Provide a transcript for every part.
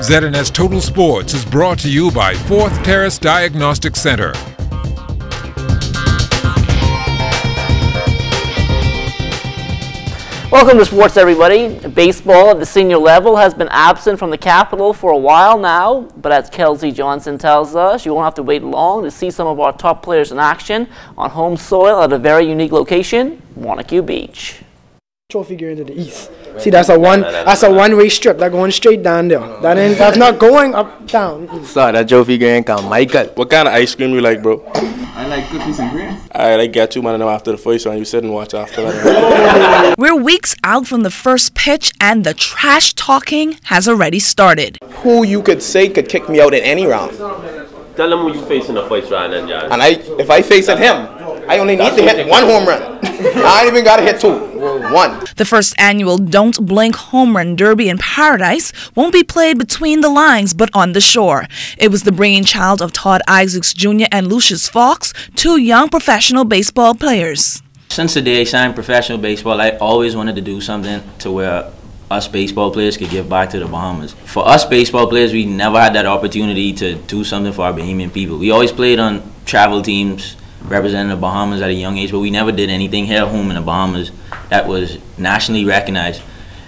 ZNS Total Sports is brought to you by 4th Terrace Diagnostic Center. Welcome to sports, everybody. Baseball at the senior level has been absent from the capital for a while now, but as Kelsey Johnson tells us, you won't have to wait long to see some of our top players in action on home soil at a very unique location, Montague Beach. Trophy going to the east. See, that's a one-way strip. That's going straight down there. That's not going up down. So that trophy going come Michael. What kind of ice cream you like, bro? I like cookies and cream. I like get 2 man after the first one. You sit and watch after that. We're weeks out from the first pitch and the trash talking has already started. Who you could say could kick me out in any round. Tell them who you facing the first round then, John. And if I facing him, I only need to hit 1 home run. I ain't even got to hit 2. 1. The first annual Don't Blink Home Run Derby in Paradise won't be played between the lines but on the shore. It was the brainchild of Todd Isaacs Jr. and Lucius Fox, 2 young professional baseball players. Since the day I signed professional baseball, I always wanted to do something to where us baseball players could give back to the Bahamas. For us baseball players, we never had that opportunity to do something for our Bahamian people. We always played on travel teams representing the Bahamas at a young age, but we never did anything here at home in the Bahamas that was nationally recognized.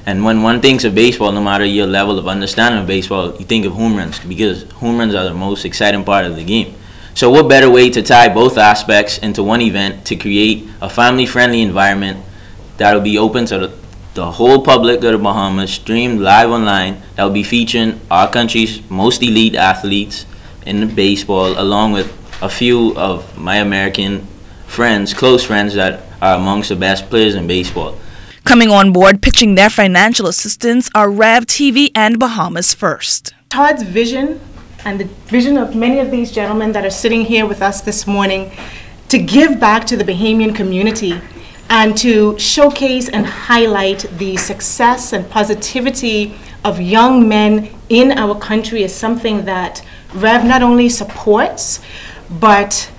And when one thinks of baseball, no matter your level of understanding of baseball, you think of home runs, because home runs are the most exciting part of the game. So what better way to tie both aspects into one event to create a family-friendly environment that will be open to the whole public of the Bahamas, streamed live online, that will be featuring our country's most elite athletes in baseball, along with a few of my American friends, close friends that are amongst the best players in baseball. Coming on board, pitching their financial assistance are Rev TV and Bahamas First. Todd's vision and the vision of many of these gentlemen that are sitting here with us this morning to give back to the Bahamian community and to showcase and highlight the success and positivity of young men in our country is something that Rev not only supports, but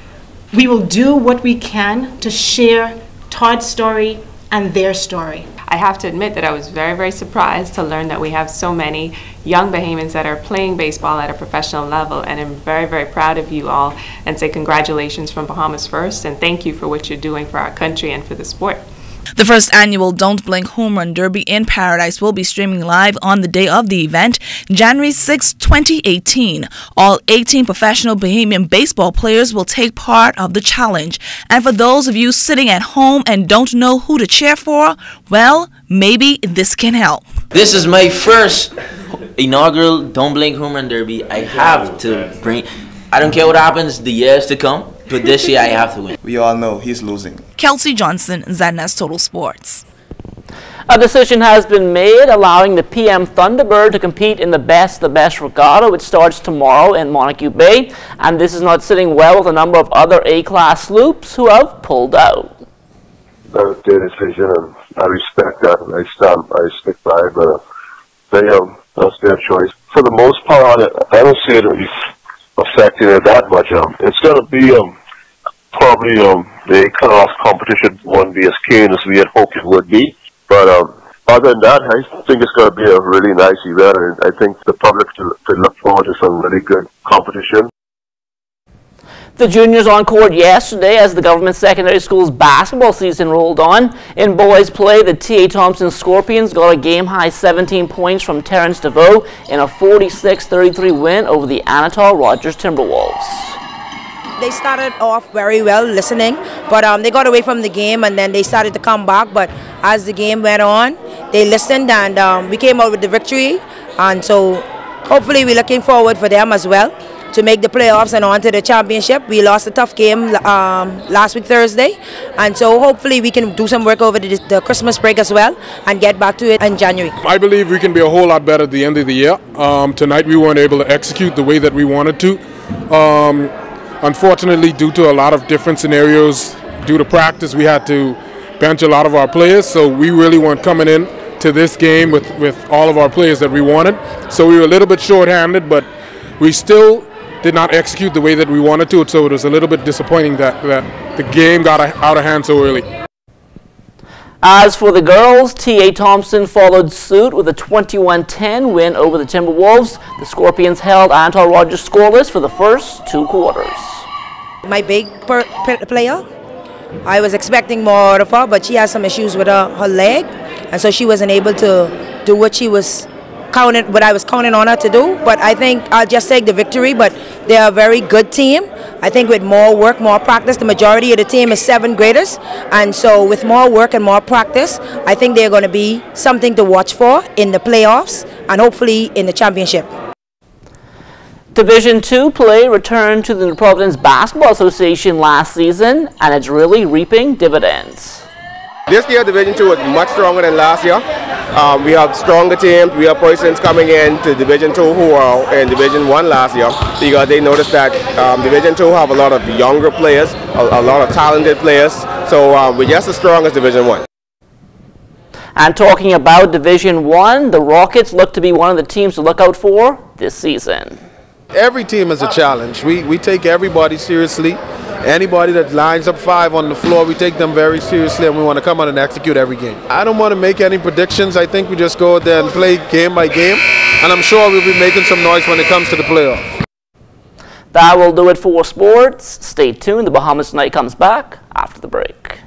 we will do what we can to share Todd's story and their story. I have to admit that I was very, very surprised to learn that we have so many young Bahamians that are playing baseball at a professional level, and I'm very, very proud of you all and say congratulations from Bahamas First, and thank you for what you're doing for our country and for the sport. The first annual Don't Blink Home Run Derby in Paradise will be streaming live on the day of the event, January 6, 2018. All 18 professional Bahamian baseball players will take part of the challenge. And for those of you sitting at home and don't know who to cheer for, well, maybe this can help. This is my first inaugural Don't Blink Home Run Derby. I have to bring, I don't care what happens the years to come, but this year I have to win. We all know he's losing. Kelsey Johnson, ZNS Total Sports. A decision has been made allowing the PM Thunderbird to compete in the Best Regatta, which starts tomorrow in Montague Bay, and this is not sitting well with a number of other A-class sloops who have pulled out. That was their decision, and I respect that. I stick by it, but that's their choice. For the most part, I don't see it affecting it that much. It's going to be probably the cut-off competition won't be as keen as we had hoped it would be. But other than that, I think it's going to be a really nice event, and I think the public could look forward to some really good competition. The juniors on court yesterday as the government secondary school's basketball season rolled on. In boys play, the T.A. Thompson Scorpions got a game-high 17 points from Terrence DeVoe in a 46-33 win over the Anatol Rogers Timberwolves. They started off very well listening, but they got away from the game and then they started to come back. But as the game went on, they listened and we came out with the victory. And so hopefully we're looking forward for them as well to make the playoffs and on to the championship. We lost a tough game last week Thursday, and so hopefully we can do some work over the Christmas break as well and get back to it in January. I believe we can be a whole lot better at the end of the year. Tonight we weren't able to execute the way that we wanted to. Unfortunately, due to a lot of different scenarios, due to practice, we had to bench a lot of our players, so we really weren't coming in to this game with all of our players that we wanted. So we were a little bit short-handed, but we still did not execute the way that we wanted to, so it was a little bit disappointing that the game got out of hand so early. As for the girls, T.A. Thompson followed suit with a 21-10 win over the Timberwolves. The Scorpions held Anton Rogers scoreless for the first 2 quarters. My big player, I was expecting more out of her, but she has some issues with her leg, and so she wasn't able to do what I was counting on her to do. But I think I'll just take the victory. But they're a very good team. I think with more work, more practice, the majority of the team is 7th graders, and so with more work and more practice, I think they're going to be something to watch for in the playoffs and hopefully in the championship. Division II play returned to the New Providence Basketball Association last season, and it's really reaping dividends. This year, Division II is much stronger than last year. We have stronger teams. We have persons coming in to Division II who are in Division I last year because they noticed that Division II have a lot of younger players, a lot of talented players. So we're just as strong as Division I. And talking about Division I, the Rockets look to be one of the teams to look out for this season. Every team is a challenge. We take everybody seriously. Anybody that lines up 5 on the floor, we take them very seriously, and we want to come out and execute every game. I don't want to make any predictions. I think we just go out there and play game by game, and I'm sure we'll be making some noise when it comes to the playoffs. That will do it for sports. Stay tuned. The Bahamas Tonight comes back after the break.